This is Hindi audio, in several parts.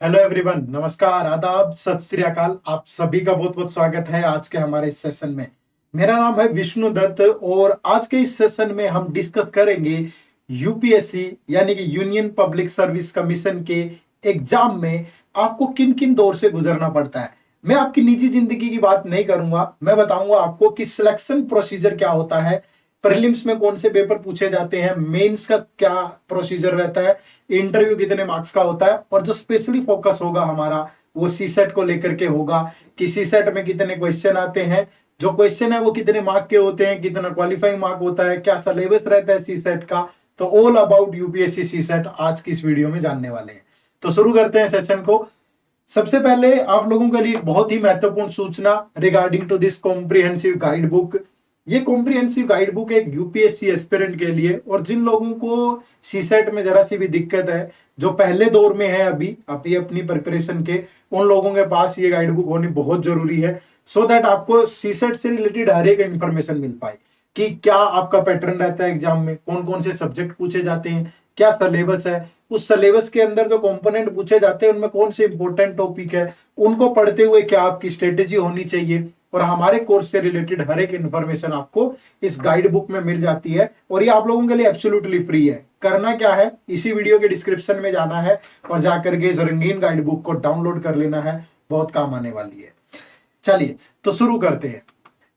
हेलो एवरीवन, नमस्कार, आदाब, सत श्री अकाल। आप सभी का बहुत बहुत स्वागत है आज के हमारे इस सेशन में। मेरा नाम है विष्णु दत्त और आज के इस सेशन में हम डिस्कस करेंगे यूपीएससी यानी कि यूनियन पब्लिक सर्विस कमीशन के एग्जाम में आपको किन किन दौर से गुजरना पड़ता है। मैं आपकी निजी जिंदगी की बात नहीं करूंगा, मैं बताऊंगा आपको कि सिलेक्शन प्रोसीजर क्या होता है, प्रीलिम्स में कौन से पेपर पूछे जाते हैं, मेंस का क्या प्रोसीजर रहता है, इंटरव्यू कितने मार्क्स का होता है, और जो स्पेशली फोकस होगा हमारा वो सीसेट को लेकर के होगा कि सीसेट में कितने क्वेश्चन आते हैं, जो क्वेश्चन है वो कितने मार्क के होते हैं, कितना क्वालिफाइंग मार्क होता है, क्या सिलेबस रहता है सीसेट का। तो ऑल अबाउट यूपीएससी सीसेट आज की इस वीडियो में जानने वाले हैं। तो शुरू करते हैं सेशन को। सबसे पहले आप लोगों के लिए बहुत ही महत्वपूर्ण सूचना regarding to this comprehensive guide book. ये कॉम्प्रिहेंसिव गाइड बुक एक यूपीएससी एस्पिरेंट के लिए और जिन लोगों को सीसेट में जरा सी भी दिक्कत है, जो पहले दौर में है अभी अपनी प्रिपरेशन के, उन लोगों के पास ये गाइड बुक होनी बहुत जरूरी है, सो दैट आपको सीसेट से रिलेटेड हर एक इंफॉर्मेशन मिल पाए कि क्या आपका पैटर्न रहता है एग्जाम में, कौन कौन से सब्जेक्ट पूछे जाते हैं, क्या सिलेबस है, उस सिलेबस के अंदर जो कंपोनेंट पूछे जाते हैं उनमें कौन से इंपॉर्टेंट टॉपिक है, उनको पढ़ते हुए क्या आपकी स्ट्रेटेजी होनी चाहिए। और हमारे कोर्स से रिलेटेड हर एक इंफॉर्मेशन आपको इस गाइड बुक में मिल जाती है और ये आप लोगों के लिए एब्सोल्युटली फ्री है। करना क्या है, इसी वीडियो के डिस्क्रिप्शन में जाना है और जाकर के इस रंगीन गाइड बुक को डाउनलोड कर लेना है, बहुत काम आने वाली है। चलिए तो शुरू करते हैं।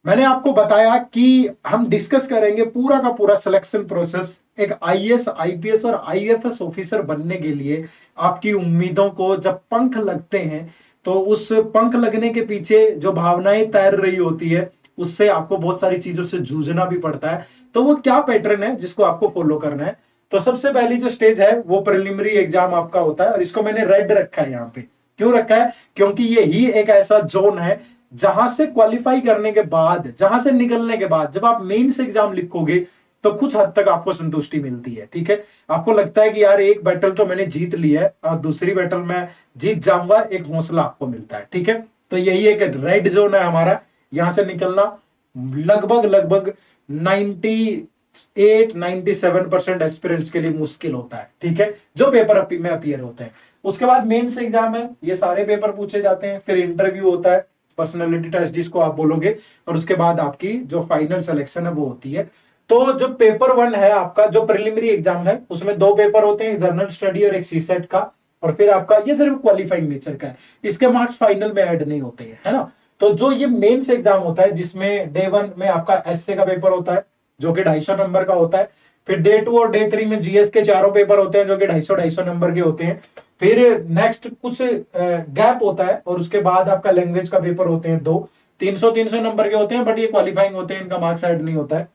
मैंने आपको बताया कि हम डिस्कस करेंगे पूरा का पूरा सिलेक्शन प्रोसेस। एक आईएएस, आईपीएस और आईएफएस ऑफिसर बनने के लिए आपकी उम्मीदों को जब पंख लगते हैं तो उस पंख लगने के पीछे जो भावनाएं तैर रही होती है उससे आपको बहुत सारी चीजों से जूझना भी पड़ता है। तो वो क्या पैटर्न है जिसको आपको फॉलो करना है। तो सबसे पहली जो स्टेज है वो प्रिलिमिनरी एग्जाम आपका होता है और इसको मैंने रेड रखा है यहाँ पे। क्यों रखा है? क्योंकि ये ही एक ऐसा जोन है जहां से क्वालिफाई करने के बाद, जहां से निकलने के बाद जब आप मेंस एग्जाम लिखोगे तो कुछ हद तक आपको संतुष्टि मिलती है। ठीक है, आपको लगता है कि यार एक बैटल तो मैंने जीत ली है और दूसरी बैटल में जीत जाऊंगा, एक हौसला आपको मिलता है। ठीक है, तो यही एक रेड जोन है हमारा। यहां से निकलना लगभग लगभग 98-97% एस्पिरेंट्स के लिए मुश्किल होता है। ठीक है, जो पेपर में अपियर होते हैं। उसके बाद मेंस एग्जाम है, ये सारे पेपर पूछे जाते हैं, फिर इंटरव्यू होता है, पर्सनालिटी टेस्ट जिसको आप बोलोगे, और उसके बाद आपकी जो फाइनल सिलेक्शन है वो होती है। तो जो पेपर वन है आपका, जो प्रिलिमिनरी एग्जाम है, उसमें दो पेपर होते हैं, जनरल स्टडी और एक सीसेट का। और फिर आपका ये सिर्फ क्वालिफाइंग नेचर का है, इसके मार्क्स फाइनल में ऐड नहीं होते हैं, है ना। तो जो ये मेंस एग्जाम होता है जिसमें डे वन में आपका एसए का पेपर होता है जो कि 250 नंबर का होता है। फिर डे टू और डे थ्री में जीएस के चारों पेपर होते हैं जो कि 250-250 नंबर के होते हैं। फिर नेक्स्ट कुछ गैप होता है और उसके बाद आपका लैंग्वेज का पेपर होते हैं दो, 300-300 नंबर के होते हैं, बट ये क्वालिफाइंग होते हैं, इनका मार्क्स ऐड नहीं होता है।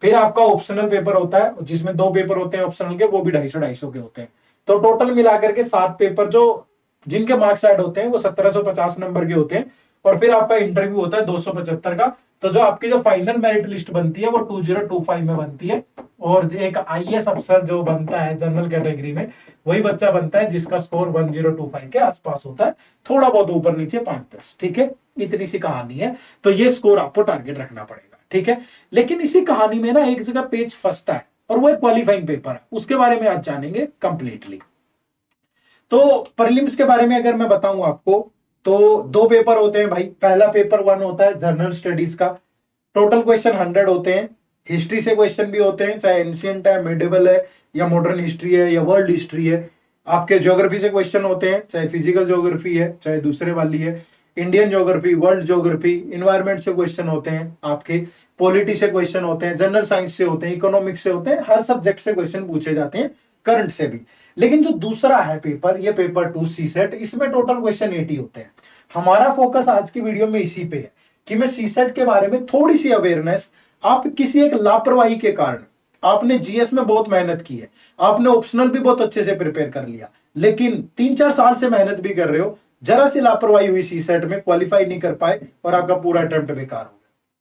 फिर आपका ऑप्शनल पेपर होता है जिसमें दो पेपर होते हैं ऑप्शनल के, वो भी 250-250 के होते हैं। तो टोटल मिलाकर के 7 पेपर जो जिनके मार्क्स ऐड होते हैं वो 1750 नंबर के होते हैं। और फिर आपका इंटरव्यू होता है 275 का। तो जो आपकी जो फाइनल मेरिट लिस्ट बनती है वो 2025 में बनती है। और एक आईएएस अफसर जो बनता है जनरल कैटेगरी में, वही बच्चा बनता है जिसका स्कोर 1025 के आसपास होता है, थोड़ा बहुत ऊपर नीचे 5-10। ठीक है, इतनी सी कहानी है। तो ये स्कोर आपको टारगेट रखना पड़ेगा। ठीक है, लेकिन इसी कहानी में ना एक जगह पेज फंसता है और वो एक क्वालिफाइंग पेपर है, उसके बारे में आज जानेंगे कंप्लीटली। तो प्रीलिम्स के बारे में अगर मैं बताऊं आपको तो दो पेपर होते हैं भाई। पहला पेपर वन होता है जनरल स्टडीज का, टोटल क्वेश्चन 100 होते हैं। हिस्ट्री से क्वेश्चन भी होते हैं, चाहे एंशियंट है, मिडिवल है, या मॉडर्न हिस्ट्री है, या वर्ल्ड हिस्ट्री है। आपके ज्योग्राफी से क्वेश्चन होते हैं, चाहे फिजिकल ज्योग्राफी है चाहे दूसरे वाली है, Indian geography, world geography, environment से क्वेश्चन होते हैं आपके, पॉलिटी से क्वेश्चन होते हैं, जनरल साइंस से होते हैं, इकोनॉमिक्स से होते हैं, हर सब्जेक्ट से क्वेश्चन पूछे जाते हैं, करंट से भी। लेकिन जो दूसरा है पेपर, ये पेपर टू सीसेट, इसमें टोटल क्वेश्चन 80 होते हैं। हमारा फोकस आज की वीडियो में इसी पे है कि मैं सीसेट के बारे में थोड़ी सी अवेयरनेस, आप किसी एक लापरवाही के कारण, आपने जीएस में बहुत मेहनत की है, आपने ऑप्शनल भी बहुत अच्छे से प्रिपेयर कर लिया, लेकिन 3-4 साल से मेहनत भी कर रहे हो, जरा सी लापरवाही हुई सीसेट में, क्वालिफाई नहीं कर पाए और आपका पूरा अटेम्प्ट बेकार हो गया।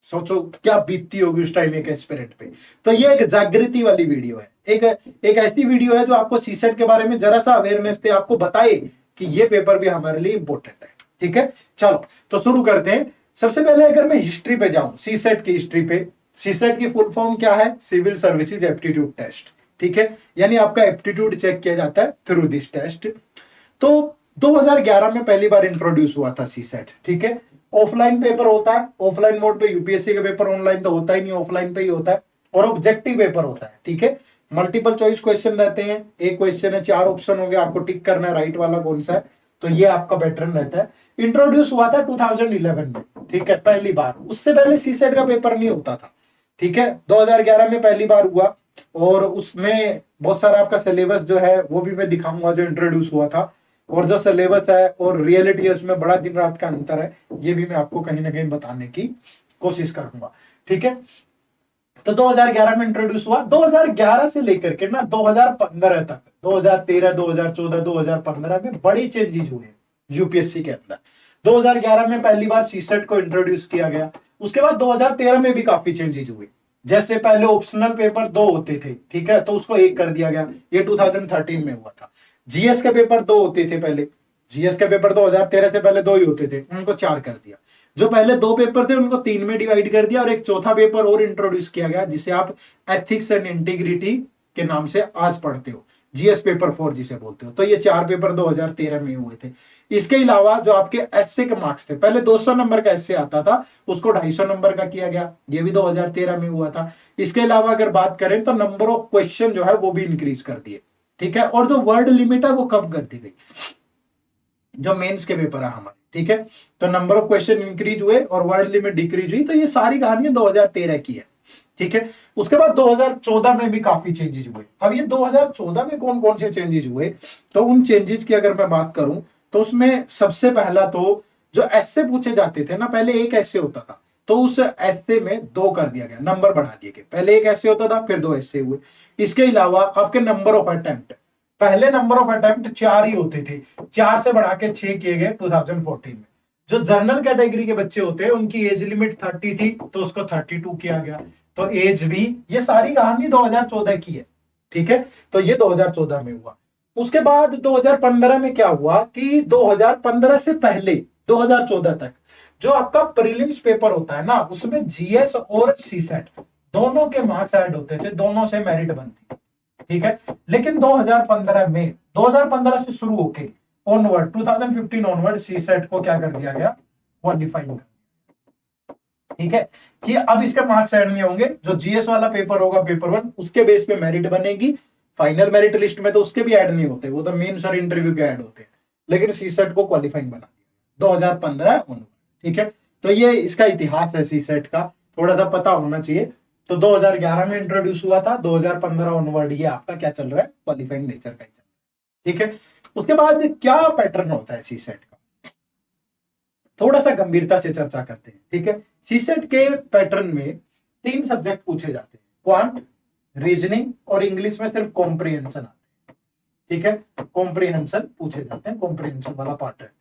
सोचो क्या बीतती होगी उस टाइम एक एस्पिरेंट पे। तो ये एक जागृति वाली वीडियो है, एक ऐसी वीडियो है जो आपको सीसेट के बारे में जरा सा अवेयरनेस थे, आपको बताए कि ये पेपर भी हमारे लिए इंपॉर्टेंट है। ठीक है, चलो तो शुरू करते हैं। सबसे पहले अगर मैं हिस्ट्री पे जाऊं, सीसेट की हिस्ट्री पे, सीसेट की फुल फॉर्म क्या है? Civil services aptitude test. ठीक है, यानी आपका एप्टीट्यूड चेक किया जाता है थ्रू दिस टेस्ट। तो 2011 में पहली बार इंट्रोड्यूस हुआ था सी सेट, ठीक है। ऑफलाइन पेपर होता है, ऑफलाइन मोड पे यूपीएससी का पेपर ऑनलाइन तो होता ही नहीं, ऑफलाइन पे ही होता है, और ऑब्जेक्टिव पेपर होता है, ठीक है। मल्टीपल चॉइस क्वेश्चन रहते हैं, एक क्वेश्चन है 4 ऑप्शन हो गया, आपको टिक करना है राइट वाला कौन सा है, तो ये आपका पैटर्न रहता है। इंट्रोड्यूस हुआ था 2011 में, ठीक है, पहली बार। उससे पहले सी सेट का पेपर नहीं होता था, ठीक है। 2011 में पहली बार हुआ, और उसमें बहुत सारा आपका सिलेबस जो है वो भी मैं दिखाऊंगा जो इंट्रोड्यूस हुआ था, और जो सिलेबस है और रियलिटी है उसमें बड़ा दिन रात का अंतर है, ये भी मैं आपको कहीं ना कहीं बताने की कोशिश करूंगा, ठीक है। तो 2011 में इंट्रोड्यूस हुआ, 2011 से लेकर के ना 2015 तक, 2013, 2014, 2015 में बड़ी चेंजेस हुए यूपीएससी के अंदर। 2011 में पहली बार सीसेट को इंट्रोड्यूस किया गया, उसके बाद 2013 में भी काफी चेंजेस हुए। जैसे पहले ऑप्शनल पेपर 2 होते थे, ठीक है, तो उसको 1 कर दिया गया, ये 2013 में हुआ था। जीएस के पेपर 2 होते थे पहले, जीएस के पेपर 2013 से पहले 2 ही होते थे, उनको 4 कर दिया। जो पहले 2 पेपर थे उनको 3 में डिवाइड कर दिया, और एक चौथा पेपर और इंट्रोड्यूस किया गया जिसे आप एथिक्स एंड इंटीग्रिटी के नाम से आज पढ़ते हो, जीएस पेपर 4 जिसे बोलते हो। तो ये 4 पेपर 2013 में हुए थे। इसके अलावा जो आपके एसए के मार्क्स थे, पहले 200 नंबर का एसए आता था, उसको 250 नंबर का किया गया, ये भी 2013 में हुआ था। इसके अलावा अगर बात करें तो नंबर ऑफ क्वेश्चन जो है वो भी इंक्रीज कर दिए, ठीक है। और जो वर्ड लिमिट है वो कम कर दी गई, जो मेंस के पेपर है हमारे, ठीक है। तो नंबर ऑफ क्वेश्चन इंक्रीज हुए और वर्ड लिमिट डिक्रीज हुई। तो ये सारी कहानियां 2013 की है, ठीक है। उसके बाद 2014 में भी काफी चेंजेस हुए। अब ये 2014 में कौन कौन से चेंजेस हुए, तो उन चेंजेस की अगर मैं बात करूं तो उसमें सबसे पहला तो जो ऐसे पूछे जाते थे ना, पहले एक ऐसे होता था, तो उस ऐसे में 2 कर दिया गया, नंबर बढ़ा दिए गए। पहले एक ऐसे होता था, फिर 2 ऐसे हुए। इसके अलावा आपके नंबर ऑफ अटेम्प्ट, पहले नंबर ऑफ अटेम्प्ट 4 ही होते थे, 4 से बढ़ा के 6 किए गए 2014 में। जो जनरल कैटेगरी के बच्चे होते हैं उनकी एज लिमिट 30 थी, तो उसको 32 किया गया। तो एज भी, ये सारी कहानी 2014 की है, ठीक है। तो ये 2014 में हुआ। उसके बाद 2015 में क्या हुआ कि 2015 से पहले 2014 तक जो आपका प्रीलिम्स पेपर होता है ना, उसमें जीएस और सीसेट दोनों के मार्क्स ऐड होते थे, दोनों से मेरिट बनती, ठीक है। लेकिन 2015 में, 2015 से शुरू होके ऑनवर्ड 2015 ऑनवर्ड सीसेट को क्या कर दिया गया, क्वालिफाइंग, ठीक है, कि अब इसके मार्क्स ऐड नहीं होंगे। जो जीएस वाला पेपर होगा पेपर 1, उसके बेस पे मेरिट बनेगी। फाइनल मेरिट लिस्ट में तो उसके भी ऐड नहीं होते, वो तो मेंस और इंटरव्यू के ऐड होते हैं। लेकिन सीसेट को क्वालिफाइंग बना दिया 2015 ऑनवर्ड, ठीक है। तो ये इसका इतिहास है सीसेट का, थोड़ा सा पता होना चाहिए। तो 2011 में इंट्रोड्यूस हुआ था, 2015 ऑनवर्ड ये आपका क्या चल रहा है, क्वालिफाइंग नेचर का ही चल रहा है, ठीक है। उसके बाद क्या पैटर्न होता है सीसेट का, थोड़ा सा गंभीरता से चर्चा करते हैं, ठीक है। सीसेट के पैटर्न में 3 सब्जेक्ट पूछे जाते हैं, क्वांट, रीजनिंग और इंग्लिश में सिर्फ कॉम्प्रिहेंशन आते हैं, ठीक है। कॉम्प्रिहेंशन पूछे जाते हैं, कॉम्प्रिहेंशन वाला पार्ट है।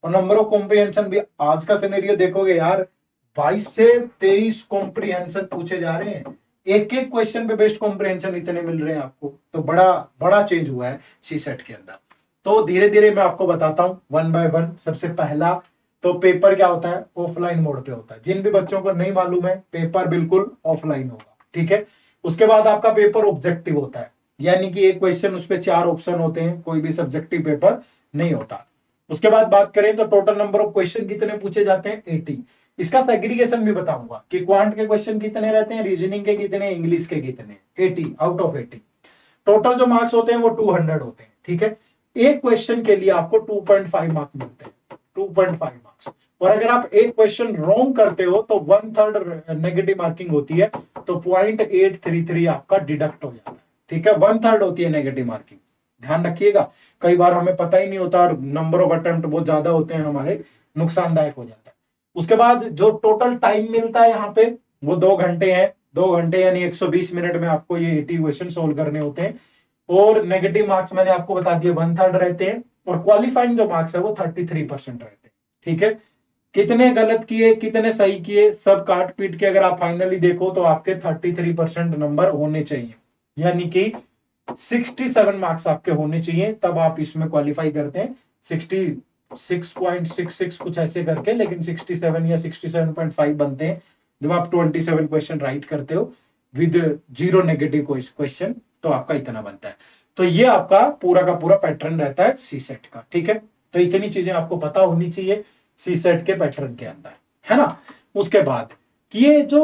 और नंबर ऑफ कॉम्प्रिहेंशन भी आज का सिनेरियो देखोगे यार, 22 से 23 कॉम्प्रिहेंशन पूछे जा रहे हैं, एक एक क्वेश्चन पे बेस्ट कॉम्प्रिहेंशन इतने मिल रहे हैं आपको। तो बड़ा बड़ा चेंज हुआ है सीसेट के अंदर। तो धीरे धीरे मैं आपको बताता हूं 1 बाय 1। सबसे पहला तो पेपर क्या होता है, ऑफलाइन मोड पे होता है। जिन भी बच्चों को नहीं मालूम है, पेपर बिल्कुल ऑफलाइन होगा, ठीक है। उसके बाद आपका पेपर ऑब्जेक्टिव होता है, यानी कि एक क्वेश्चन उस पर 4 ऑप्शन होते हैं, कोई भी सब्जेक्टिव पेपर नहीं होता। उसके बाद बात करें तो टोटल नंबर ऑफ क्वेश्चन कितने पूछे जाते हैं, 80। इसका सेग्रीगेशन भी बताऊंगा कि क्वांट के क्वेश्चन कितने रहते हैं, रीजनिंग के कितने, इंग्लिश के कितने, 80 आउट ऑफ 80। टोटल जो मार्क्स होते हैं वो 200 होते हैं, ठीक है। एक क्वेश्चन के लिए आपको 2.5 मार्क्स मिलते हैं, 2.5 मार्क्स। और अगर आप एक क्वेश्चन रॉन्ग करते हो तो 1/3 नेगेटिव मार्किंग होती है, तो 0.833 आपका डिडक्ट हो जाता है, ठीक है। 1/3 होती है नेगेटिव मार्किंग, ध्यान रखिएगा। कई बार हमें पता ही नहीं होता और नंबर ऑफ अटेम्प्ट बहुत ज्यादा होते हैं हमारे, नुकसानदायक हो जाता है। उसके बाद जो टोटल टाइम मिलता है यहाँ पे वो 2 घंटे है, 2 घंटे यानी 120 मिनट में आपको ये 80 क्वेश्चन सोल्व करने होते हैं। और नेगेटिव मार्क्स मैंने आपको बता दिया 1/3 रहते हैं, और क्वालिफाइंग जो मार्क्स है वो 33% रहते हैं, ठीक है। कितने गलत किए कितने सही किए सब काट पीट के अगर आप फाइनली देखो तो आपके 33% नंबर होने चाहिए, यानी कि 67 मार्क्स आपके होने चाहिए, तब आप इसमें क्वालिफाई करते हैं। 66.66 कुछ ऐसे करके, लेकिन 67 या 67.5 बनते हैं जब आप 27 क्वेश्चन राइट करते हो विद 0 नेगेटिव क्वेश्चन, तो आपका इतना बनता है। तो ये आपका पूरा का पूरा पैटर्न रहता है सीसेट का, ठीक है। तो इतनी चीजें आपको पता होनी चाहिए सी सेट के पैटर्न के अंदर, है ना। उसके बाद कि ये जो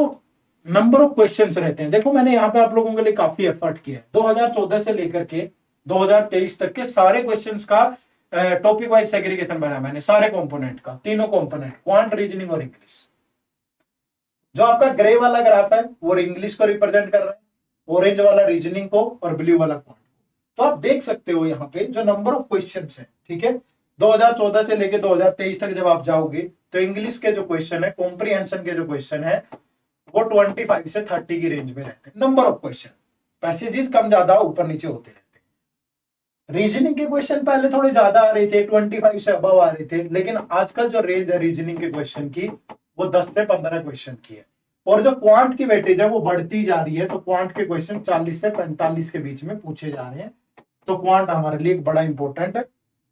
नंबर ऑफ क्वेश्चंस रहते हैं, देखो मैंने यहाँ पे आप लोगों के लिए काफी एफर्ट किया है। 2014 से लेकर के 2023 तक के सारे क्वेश्चंस का टॉपिक वाइज सेग्रीगेशन बनाया मैंने, सारे कंपोनेंट का, तीनों कंपोनेंट, क्वांट, रीजनिंग और इंग्लिश। जो आपका ग्रे वाला ग्राफ है वो इंग्लिश को रिप्रेजेंट कर रहा है, ऑरेंज वाला रीजनिंग को और ब्लू वाला क्वांट को। तो आप देख सकते हो यहाँ पे जो नंबर ऑफ क्वेश्चंस है, ठीक है, 2014 से लेके 2023 तक जब आप जाओगे तो इंग्लिश के जो क्वेश्चन है, कॉम्प्रिहेंशन के जो क्वेश्चन है, वो 25 से 30 की रेंज में रहते हैं नंबर ऑफ क्वेश्चन। पैसेजेस कम ज्यादा ऊपर नीचे होते रहते हैं। रीजनिंग के क्वेश्चन पहले थोड़े ज्यादा आ रहे थे, 25 से अबव आ रहे थे, लेकिन आजकल जो रेंज है रीजनिंग के क्वेश्चन की वो 10 से 15 क्वेश्चन की है। और जो क्वांट की वेटेज है वो बढ़ती जा रही है, तो क्वांट के क्वेश्चन 40 से 45 के बीच में पूछे जा रहे हैं। तो क्वांट हमारे लिए एक बड़ा इंपॉर्टेंट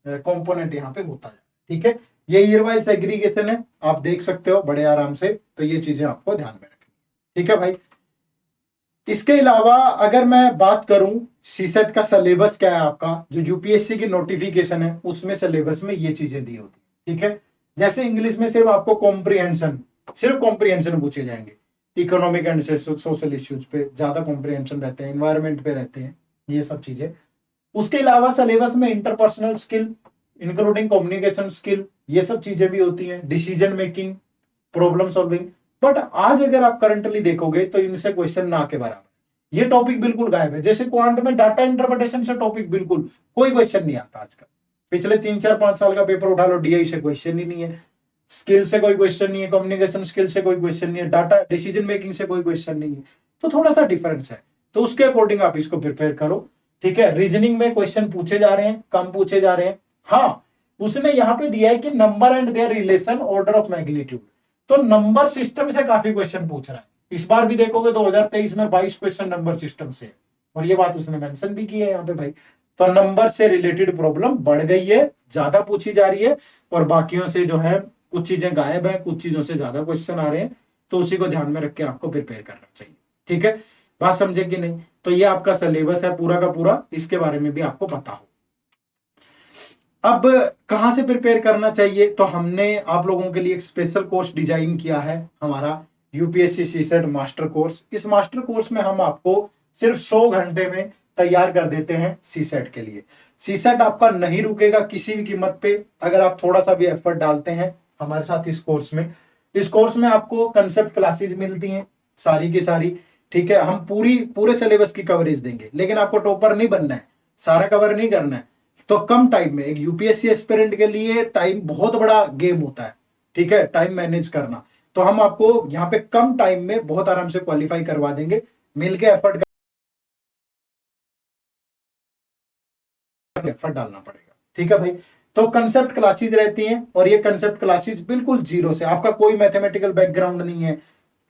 कंपोनेंट यहाँ पे होता है, ठीक है। ये ईयर वाइज सेग्रीगेशन है, आप देख सकते हो बड़े आराम से। तो ये चीजें आपको ध्यान में रखनी, ठीक है भाई। इसके अलावा अगर मैं बात करूं सीसेट का सिलेबस क्या है आपका, जो यूपीएससी की नोटिफिकेशन है उसमें सिलेबस में ये चीजें दी होती, ठीक है। जैसे इंग्लिश में सिर्फ आपको कॉम्प्रिहेंशन, सिर्फ कॉम्प्रिहेंशन पूछे जाएंगे, इकोनॉमिक एंड सोशल इश्यूज पे ज्यादा कॉम्प्रिहेंशन रहते हैं, एनवायरमेंट पे रहते हैं, ये सब चीजें। उसके अलावा सिलेबस में interpersonal skill including communication skill, ये सब चीजें भी होती हैं, decision making, problem solving. But आज अगर आप करंटली देखोगे तो इनसे क्वेश्चन ना के बराबर, ये टॉपिक बिल्कुल गायब है। जैसे क्वांट में डाटा इंटरप्रिटेशन से टॉपिक बिल्कुल कोई क्वेश्चन नहीं आता आजकल। पिछले 3-4-5 साल का पेपर उठा लो, डीआई से क्वेश्चन ही नहीं है, स्किल से कोई क्वेश्चन नहीं है, कम्युनिकेशन स्किल से कोई क्वेश्चन नहीं है, डाटा डिसीजन मेकिंग से कोई क्वेश्चन नहीं है। तो थोड़ा सा डिफरेंस है, तो उसके अकॉर्डिंग आप इसको प्रिपेयर करो, ठीक है। रीजनिंग में क्वेश्चन पूछे जा रहे हैं, कम पूछे जा रहे हैं। हाँ, उसने यहाँ पे दिया है कि number and there relation order of magnitude, तो नंबर सिस्टम से काफी क्वेश्चन पूछ रहा है। इस बार भी देखोगे 2023 में 22 क्वेश्चन नंबर सिस्टम से, और ये बात उसने मेंशन भी की है यहाँ पे भाई। तो नंबर से रिलेटेड प्रॉब्लम बढ़ गई है, ज्यादा पूछी जा रही है, और बाकियों से जो है कुछ चीजें गायब है, कुछ चीजों से ज्यादा क्वेश्चन आ रहे हैं। तो उसी को ध्यान में रख के आपको प्रिपेयर करना चाहिए, ठीक है। बात समझे कि नहीं। तो ये आपका सिलेबस है पूरा का पूरा, इसके बारे में भी आपको पता हो। अब कहां से प्रिपेयर करना चाहिए, तो हमने आप लोगों के लिए एक स्पेशल कोर्स डिजाइन किया है, हमारा यूपीएससी सीसेट मास्टर कोर्स। इस मास्टर कोर्स में हम आपको सिर्फ 100 घंटे में तैयार कर देते हैं सीसेट के लिए। सीसेट आपका नहीं रुकेगा किसी भी कीमत पे, अगर आप थोड़ा सा भी एफर्ट डालते हैं हमारे साथ इस कोर्स में। इस कोर्स में आपको कंसेप्ट क्लासेज मिलती हैं सारी की सारी, ठीक है। हम पूरे सिलेबस की कवरेज देंगे, लेकिन आपको टॉपर नहीं बनना है, सारा कवर नहीं करना है। तो कम टाइम में, एक यूपीएससी एस्पिरेंट के लिए टाइम बहुत बड़ा गेम होता है, ठीक है, टाइम मैनेज करना। तो हम आपको यहाँ पे कम टाइम में बहुत आराम से क्वालिफाई करवा देंगे, मिलके एफर्ट डालना पड़ेगा, ठीक है भाई। तो कंसेप्ट क्लासेस रहती हैं, और ये कंसेप्ट क्लासेस बिल्कुल जीरो से, आपका कोई मैथमेटिकल बैकग्राउंड नहीं है,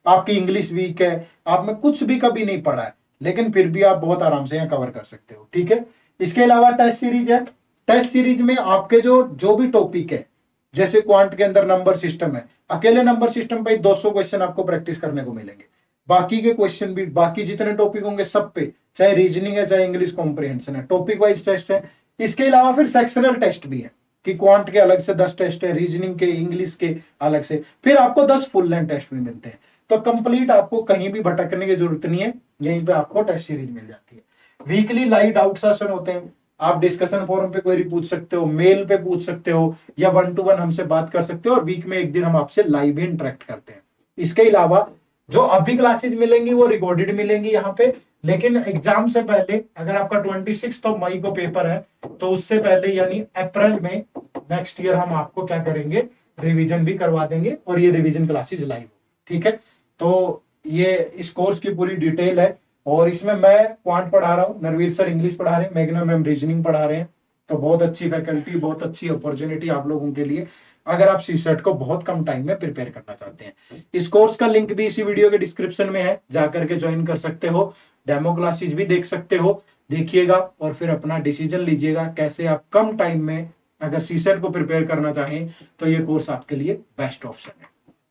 आपकी इंग्लिश वीक है, आप में कुछ भी कभी नहीं पढ़ा है, लेकिन फिर भी आप बहुत आराम से यहाँ कवर कर सकते हो, ठीक है। इसके अलावा टेस्ट सीरीज है। टेस्ट सीरीज में आपके जो भी टॉपिक है, जैसे क्वांट के अंदर नंबर सिस्टम है, अकेले नंबर सिस्टम पे 200 क्वेश्चन आपको प्रैक्टिस करने को मिलेंगे। बाकी के क्वेश्चन भी, बाकी जितने टॉपिक होंगे सब पे, चाहे रीजनिंग है चाहे इंग्लिश कॉम्प्रिहेंशन है, टॉपिक वाइज टेस्ट है। इसके अलावा फिर सेक्शनल टेस्ट भी है, कि क्वांट के अलग से 10 टेस्ट है, रीजनिंग के, इंग्लिश के अलग से, फिर आपको 10 फुल लेंथ टेस्ट भी मिलते हैं। तो कंप्लीट आपको कहीं भी भटकने की जरूरत नहीं है, यहीं पे आपको टेस्ट सीरीज मिल जाती है। वीकली लाइव डाउट सेशन होते हैं, आप डिस्कशन फोरम पे क्वेरी पूछ सकते हो, मेल पे पूछ सकते हो, या 1-to-1 हमसे बात कर सकते हो, और वीक में एक दिन हम आपसे लाइव ही इंटरेक्ट करते हैं। इसके अलावा जो अभी क्लासेज मिलेंगी वो रिकॉर्डेड मिलेंगी यहाँ पे, लेकिन एग्जाम से पहले, अगर आपका 26 मई को पेपर है, तो उससे पहले यानी अप्रैल में नेक्स्ट ईयर हम आपको क्या करेंगे, रिवीजन भी करवा देंगे, और ये रिवीजन क्लासेज लाइव, ठीक है। तो ये इस कोर्स की पूरी डिटेल है, और इसमें मैं क्वांट पढ़ा रहा हूँ, नरवीर सर इंग्लिश पढ़ा रहे हैं, मेघना मैम रीजनिंग पढ़ा रहे हैं। तो बहुत अच्छी फैकल्टी, बहुत अच्छी अपॉर्चुनिटी आप लोगों के लिए, अगर आप सीसेट को बहुत कम टाइम में प्रिपेयर करना चाहते हैं। इस कोर्स का लिंक भी इसी वीडियो के डिस्क्रिप्शन में है, जाकर के ज्वाइन कर सकते हो, डेमो क्लासेज भी देख सकते हो, देखिएगा और फिर अपना डिसीजन लीजिएगा कैसे आप कम टाइम में अगर सीसेट को प्रिपेयर करना चाहें तो ये कोर्स आपके लिए बेस्ट ऑप्शन है,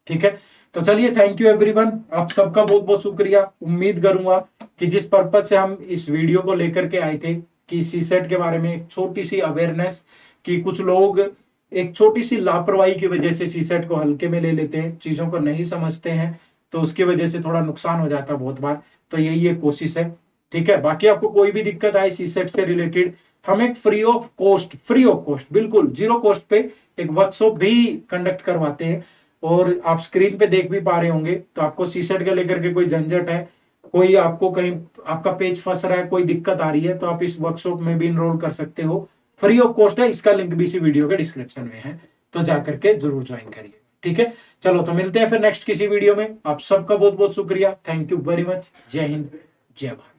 ठीक है। तो चलिए, थैंक यू एवरीवन, आप सबका बहुत बहुत शुक्रिया। उम्मीद करूंगा कि जिस पर्पज से हम इस वीडियो को लेकर के आए थे, कि सीसेट के बारे में एक छोटी सी अवेयरनेस, कि कुछ लोग एक छोटी सी लापरवाही की वजह से सीसेट को हल्के में ले लेते हैं, चीजों को नहीं समझते हैं, तो उसकी वजह से थोड़ा नुकसान हो जाता है बहुत बार। तो यही एक कोशिश है, ठीक है। बाकी आपको कोई भी दिक्कत आए सीसेट से रिलेटेड, हम एक फ्री ऑफ कॉस्ट बिल्कुल जीरो कॉस्ट पे एक वर्कशॉप भी कंडक्ट करवाते हैं। और आप स्क्रीन पे देख भी पा रहे होंगे, तो आपको सीसेट के लेकर के कोई झंझट है, कोई आपको कहीं आपका पेज फंस रहा है, कोई दिक्कत आ रही है, तो आप इस वर्कशॉप में भी इनरोल कर सकते हो, फ्री ऑफ कॉस्ट है। इसका लिंक भी इसी वीडियो के डिस्क्रिप्शन में है, तो जाकर के जरूर ज्वाइन करिए, ठीक है। चलो तो मिलते हैं फिर नेक्स्ट किसी वीडियो में। आप सबका बहुत बहुत शुक्रिया, थैंक यू वेरी मच। जय हिंद, जय भारत।